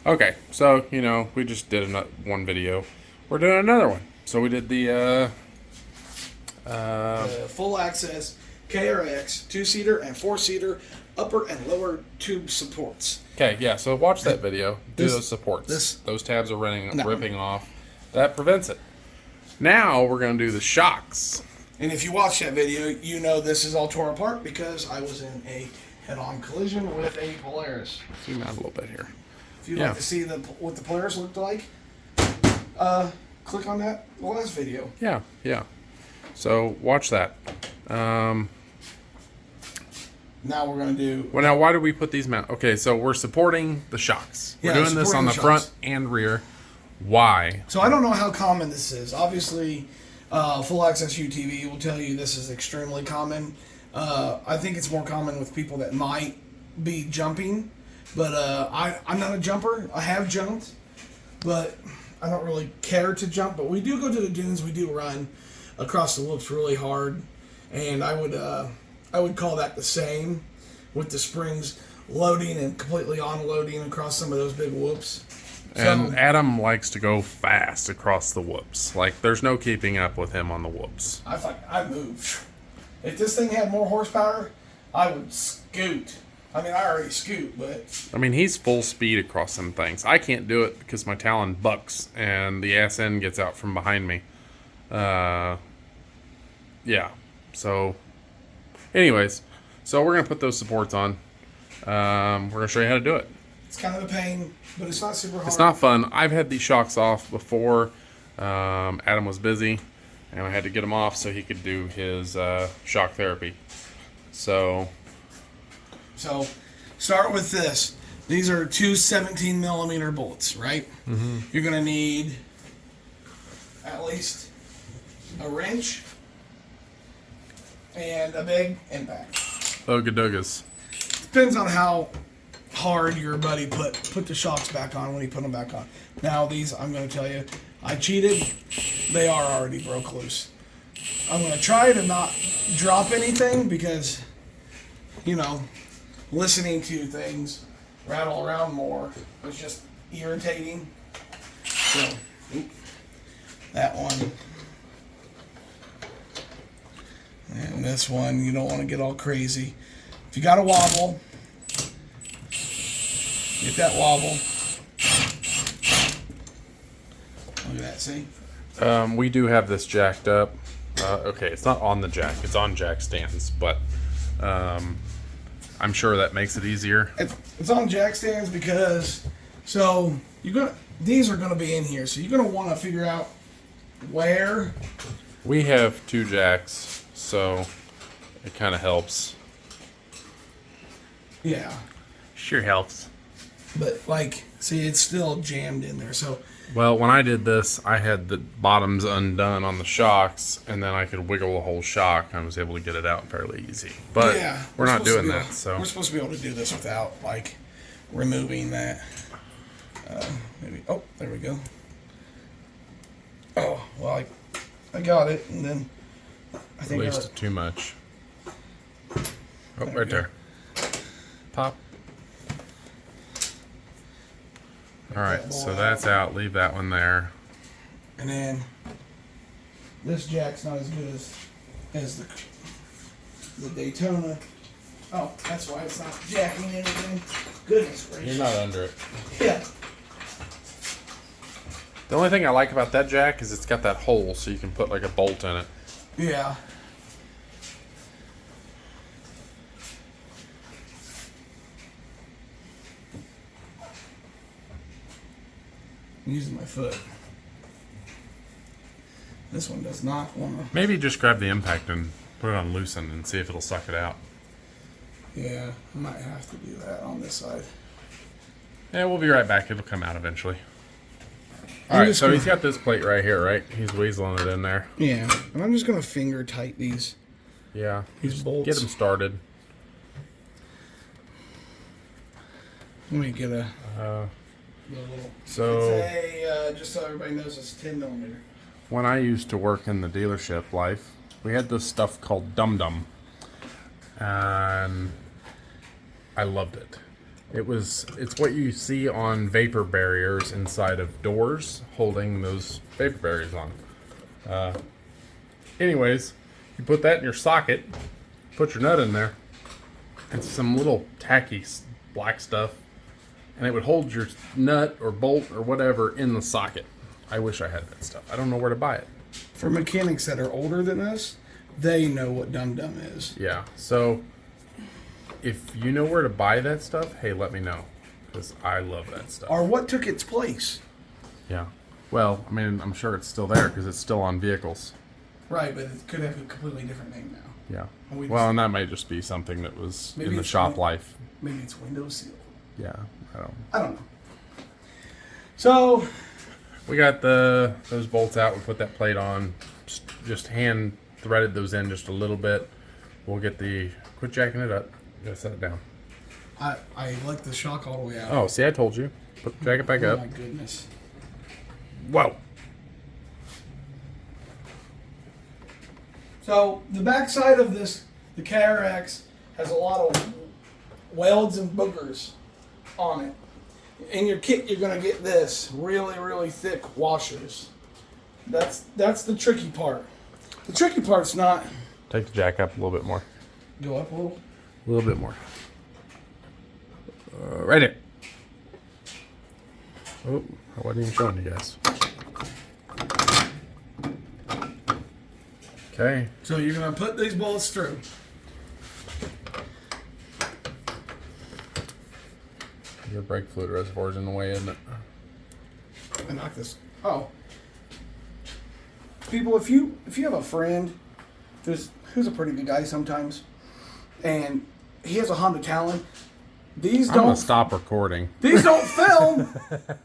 Okay, so, you know, we just did one video. We're doing another one. So we did the Full access KRX 2-seater and 4-seater upper and lower tube supports. Okay, yeah, so watch that video. Do This- those supports. this- those tabs are No. ripping off. That prevents it. Now we're going to do the shocks. And if you watch that video, you know this is all torn apart because I was in a head-on collision with a Polaris. Zoom out a little bit here. If you'd Yeah. like to see what the Polaris looked like, click on that last video. Yeah, yeah. So watch that. Now we're going to do... Well, now why do we put these mount? Okay, so we're supporting the shocks. We're Yeah, doing this supporting on the the front shocks. and rear. Why? So I don't know how common this is. Obviously, full access UTV will tell you this is extremely common. I think it's more common with people that might be jumping. But I'm not a jumper. I have jumped, but I don't really care to jump. But we do go to the dunes. We do run across the whoops really hard, and I would call that the same with the springs loading and completely unloading across some of those big whoops. And So, Adam likes to go fast across the whoops. Like, there's no keeping up with him on the whoops. I move. If this thing had more horsepower, I would scoot. I mean, I already scoot, but I mean, he's full speed across some things. I can't do it because my Talon bucks and the ass end gets out from behind me. Yeah. So, anyways, so we're gonna put those supports on. We're gonna show you how to do it. it's kind of a pain. But it's not super hard. It's not fun. I've had these shocks off before. Adam was busy, and I had to get them off so he could do his shock therapy. So, Start with this. These are two 17 millimeter bullets, right? Mm-hmm. You're going to need at least a wrench and a big impact. Ogadogas. Depends on how hard your buddy put the shocks back on when he put them back on. Now these, I'm going to tell you, I cheated. They are already broke loose. I'm going to try to not drop anything because, you know, listening to things rattle around more was just irritating. So, that one. And this one, you don't want to get all crazy. If you got a wobble, get that wobble. Look at that, see? We do have this jacked up. Okay, it's not on the jack. It's on jack stands, but I'm sure that makes it easier. It's on jack stands because, so these are gonna be in here, so you're gonna want to figure out where. We have two jacks, so it kind of helps. Yeah, Sure helps. but like, see, it's still jammed in there. So Well, when I did this, I had the bottoms undone on the shocks, and then I could wiggle the whole shock. I was able to get it out fairly easy. But yeah, we're not supposed to doing be that, able- so we're supposed to be able to do this without like removing that. Maybe. Oh, there we go. Oh well, I got it, and then I think released it too much. Oh, right there. Pop. All right, so that's out. Leave that one there. and then this jack's not as good as the Daytona. Oh, that's why it's not jacking anything. Goodness gracious. You're not under it. Yeah. The only thing I like about that jack is it's got that hole, so you can put like a bolt in it. Yeah. I'm using my foot. This one does not want to. Maybe just grab the impact and put it on loosen and see if it'll suck it out. Yeah, I might have to do that on this side. Yeah, we'll be right back. It'll come out eventually. I'm All right, just so gonna- he's got this plate right here, right? He's weaseling it in there. Yeah, and I'm just gonna finger tight these Yeah. bolts. Get him started. Let me get a little. It's just so everybody knows, it's 10 millimeter. When I used to work in the dealership life, we had this stuff called Dum Dum, and I loved it. It's what you see on vapor barriers inside of doors holding those vapor barriers on. Anyways, you put that in your socket, put your nut in there, and some little tacky black stuff, and it would hold your nut or bolt or whatever in the socket. I wish I had that stuff. I don't know where to buy it. For mechanics that are older than us, they know what Dum Dum is. Yeah, so if you know where to buy that stuff, hey, let me know, because I love that stuff. Or what took its place. Yeah. Well, I mean, I'm sure it's still there because it's still on vehicles. Right, but it could have a completely different name now. Yeah. And Well, and that might just be something that was in the shop life. Maybe it's window seal. Yeah, I don't know. So we got those bolts out. We put that plate on. Just hand threaded those in just a little bit. We'll get quit jacking it up. You gotta set it down. I like the shock all the way out. Oh, see, I told you. Jack it back up. Oh my goodness. Whoa. So the backside of the KRX has a lot of welds and boogers on it. In your kit, you're gonna get this really, really thick washers. That's the tricky part. The tricky part's not. Take the jack up a little bit more. Go up a little. A little bit more. Right there. Oh, I wasn't even showing you guys. Okay. So you're gonna put these bolts through. Your brake fluid reservoir's in the way, isn't it? And knock this. Oh. People, if you have a friend who's a pretty good guy sometimes, and he has a Honda Talon, these I'm don't gonna stop recording. These don't film.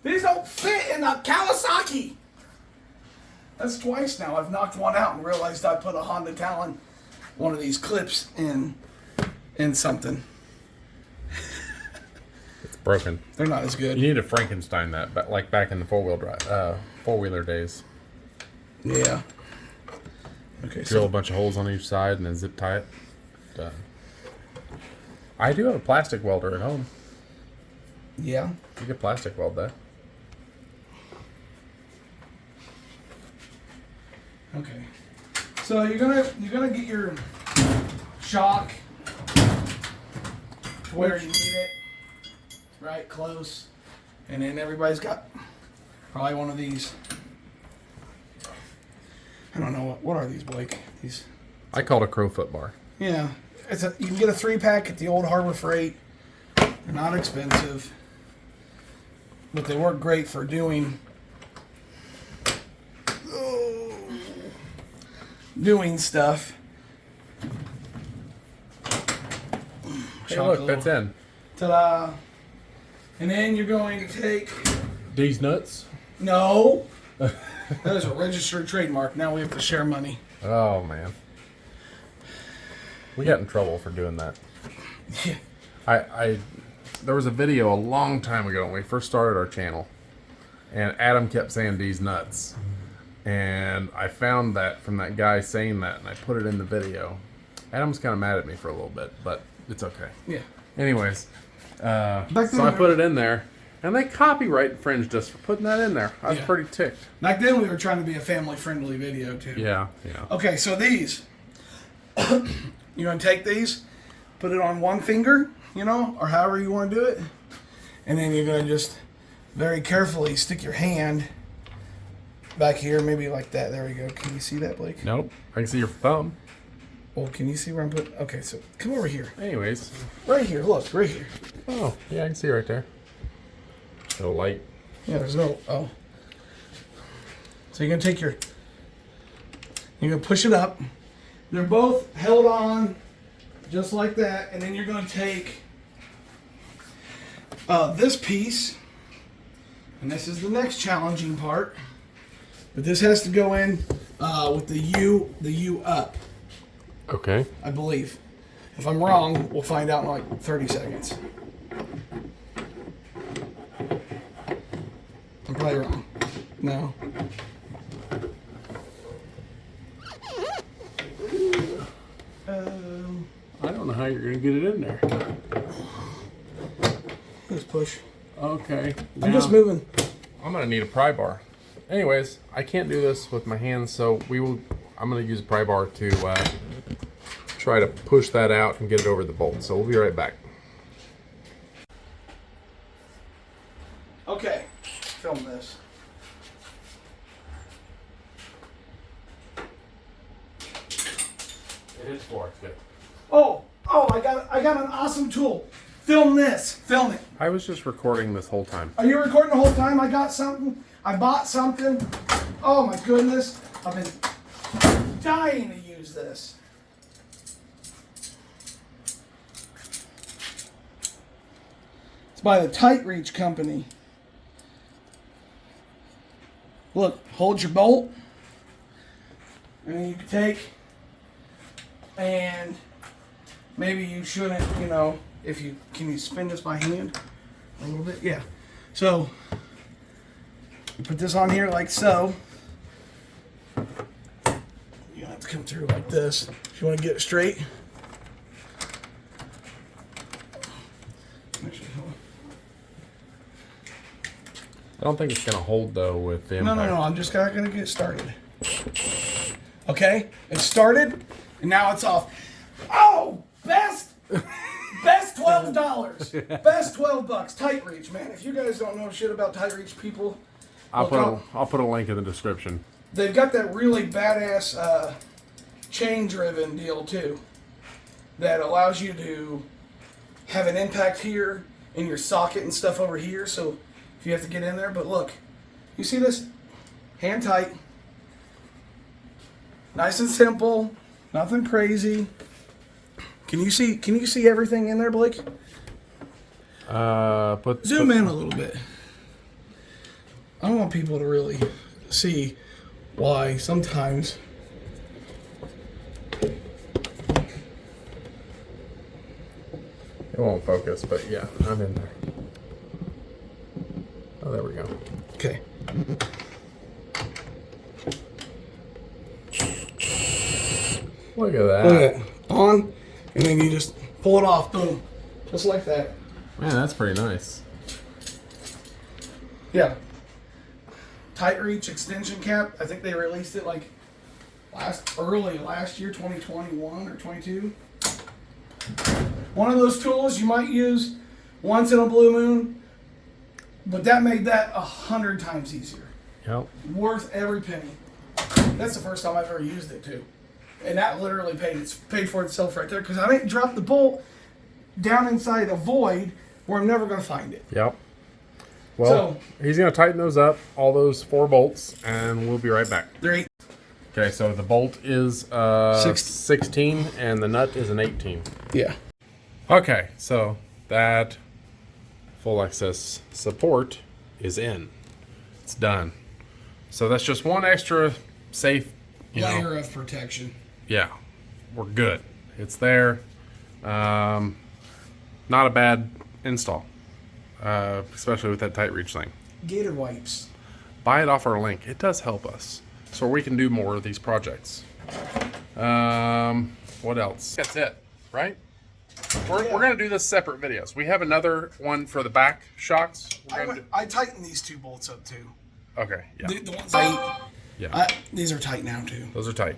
These don't fit in a Kawasaki. That's twice now. I've knocked one out and realized I put a Honda Talon, one of these clips in something. It's broken. They're not as good. You need to Frankenstein that, but like back in the four-wheeler days. Yeah. Okay. Drill a bunch of holes on each side and then zip tie it. Done. I do have a plastic welder at home. Yeah. You could plastic weld that. Okay. So you're gonna get your shock to where you need it, right close, and then everybody's got probably one of these. I don't know what are these, Blake? These. I call it a crowfoot bar. Yeah, you can get a 3-pack at the old Harbor Freight. They're not expensive, but they work great for doing stuff. Hey, look, that's in. Ta-da! And then you're going to take. These nuts? No. That is a registered trademark. Now we have to share money. Oh, man. We got in trouble for doing that. Yeah. There was a video a long time ago when we first started our channel, and Adam kept saying these nuts. And I found that from that guy saying that, and I put it in the video. Adam's kind of mad at me for a little bit, but it's okay. Yeah. Anyways, so I put it in there, and they copyright infringed us for putting that in there. I was pretty ticked. Back then we were trying to be a family-friendly video, too. Yeah. Okay, so these. You're going to take these, put it on one finger, or however you want to do it. And then you're going to just very carefully stick your hand back here, maybe like that. There we go. Can you see that, Blake? Nope. I can see your thumb. Well, can you see where I'm putting? Okay, so come over here. Anyways. Right here. Look, right here. Oh, yeah, I can see right there. No light. Yeah, there's no. Oh. So you're going to take you're going to push it up. They're both held on just like that. And then you're going to take this piece. And this is the next challenging part. But this has to go in with the U up. Okay. I believe. If I'm wrong, we'll find out in like 30 seconds. I'm probably wrong. No. I don't know how you're going to get it in there. push. Okay. I'm just moving. I'm gonna need a pry bar. Anyways, I can't do this with my hands, so I'm gonna use a pry bar to try to push that out and get it over the bolt. So we'll be right back. Okay, film this. It is for good. Oh, I got an awesome tool. Film this. Film it. I was just recording this whole time. Are you recording the whole time? I got something. I bought something. Oh my goodness. I've been dying to use this. It's by the Tight Reach company. Look, hold your bolt. And then you can take, and maybe you shouldn't, you know, can you spin this by hand a little bit? Yeah. So you put this on here like so. You have to come through like this if you want to get it straight. Actually, hold on. I don't think it's gonna hold though with the impact. No. I'm just not gonna get started. Okay, it started, and now it's off. Oh, best $12. Best $12. Tight Reach, man. If you guys don't know shit about Tight Reach, people, I'll put a link in the description. they've got that really badass chain-driven deal too, that allows you to have an impact here in your socket and stuff over here. So if you have to get in there, but look, you see this? Hand tight, nice and simple, nothing crazy. Can you see everything in there, Blake? Zoom in a little bit. I don't want people to really see why sometimes. It won't focus, but yeah, I'm in there. Oh, there we go. Okay. Look at that. Look at that. On, and then you just pull it off. Boom. Just like that. Man, that's pretty nice. Yeah. Tight Reach extension cap. I think they released it like early last year, 2021 or 22. One of those tools you might use once in a blue moon, but that made that 100 times easier. Yep. Worth every penny. That's the first time I've ever used it too, and that literally paid for itself right there, because I didn't drop the bolt down inside a void where I'm never going to find it. Yep. Well, So- he's going to tighten those up, all those 4 bolts, and we'll be right back. There ain't. Okay, so the bolt is 16 and the nut is an 18. Yeah. Okay, so that full access support is in. It's done. So that's just one extra safe, Layer of protection. Yeah, we're good. It's there. Not a bad install, especially with that Tight Reach thing. Gator wipes. Buy it off our link. It does help us, so we can do more of these projects. What else? That's it, right? We're gonna do this separate videos. We have another one for the back shocks. I tightened these 2 bolts up too. Okay, yeah, The ones yeah. these are tight now too. Those are tight.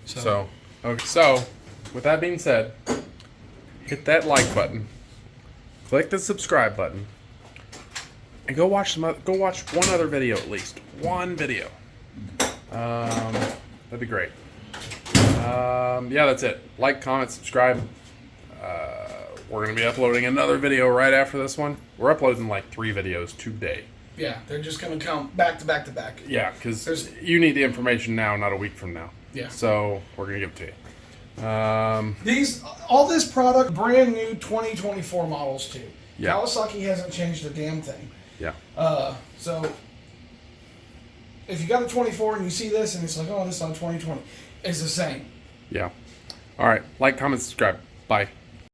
So, okay. So, with that being said, hit that like button, click the subscribe button, and go watch one other video at least. One video. That'd be great. Yeah, that's it. Like, comment, subscribe. We're gonna be uploading another video right after this one. We're uploading like 3 videos today. Yeah, they're just gonna come back to back to back. Yeah, because you need the information now, not a week from now. Yeah. So we're gonna give it to you. All this product, brand new 2024 models too. Yeah. Kawasaki hasn't changed a damn thing. Yeah. So if you got a 24 and you see this and it's like, oh, this is on 2020, it's the same. Yeah. All right. Like, comment, subscribe. Bye.